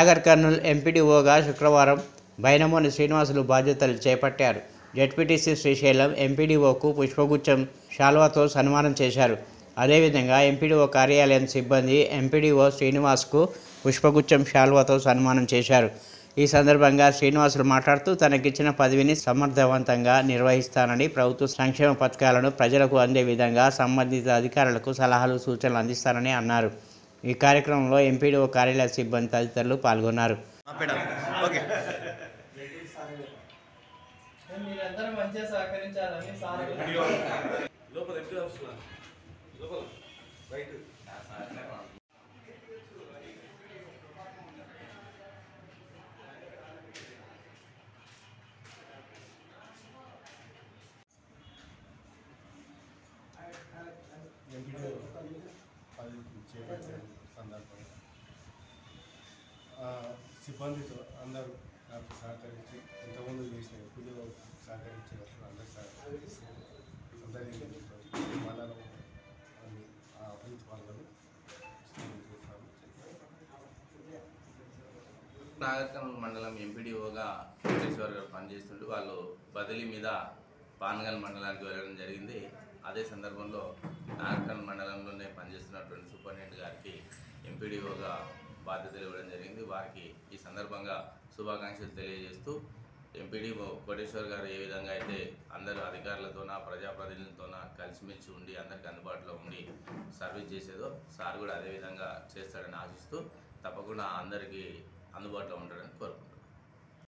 నాగర్ కర్నూల్ ఎంపీడీఓగా శుక్రవారం బైనమోని శ్రీనివాసులు బాధ్యతలు చేపట్టారు. జెడ్పీటీసీ శ్రీశైలం ఎంపీడీఓకు పుష్పగుచ్చం శాల్వాతో సన్మానం చేశారు. అదేవిధంగా ఎంపీడీఓ కార్యాలయం సిబ్బంది ఎంపీడీఓ శ్రీనివాస్కు పుష్పగుచ్చం శాల్వాతో సన్మానం చేశారు. ఈ సందర్భంగా శ్రీనివాసులు మాట్లాడుతూ తనకిచ్చిన పదవిని సమర్థవంతంగా నిర్వహిస్తానని, ప్రభుత్వ సంక్షేమ పథకాలను ప్రజలకు అందే విధంగా సంబంధిత అధికారులకు సలహాలు సూచనలు అందిస్తానని అన్నారు. ఈ కార్యక్రమంలో ఎంపీడీఓ కార్యాలయ సిబ్బంది తదితరులు పాల్గొన్నారు. ఎంపీడీఓ పదవి చేపట్టిన సందర్భంగా సిబ్బందితో అందరూ నాకు సహకరించి ఇంతకుముందు చేసిన ఎంపీడీఓ సహకరించినప్పుడు అందరి మండలం అభివృద్ధి పనులను నాగర్ కర్నూల్ మండలం ఎంపీడీఓగా వెంకటేశ్వర్ గారు పనిచేస్తుంటే వాళ్ళు బదిలీ మీద పానగల్ మండలానికి వెళ్ళడం జరిగింది. అదే సందర్భంలో నాగర్ కర్నూల్ మండలంలోనే పనిచేస్తున్నటువంటి సూపరింటెండెంట్ గారికి ఎంపీడీఓగా బాధ్యతలు ఇవ్వడం జరిగింది. వారికి ఈ సందర్భంగా శుభాకాంక్షలు తెలియజేస్తూ ఎంపీడీఓ కోటేశ్వర్ గారు ఏ విధంగా అయితే అందరూ అధికారులతోన ప్రజాప్రతినిధులతోన కలిసిమెలిసి ఉండి అందరికీ అందుబాటులో ఉండి సర్వీస్ చేసేదో సార్ కూడా అదేవిధంగా చేస్తాడని ఆశిస్తూ తప్పకుండా అందరికీ అందుబాటులో ఉంటాడని కోరుకుంటున్నాను.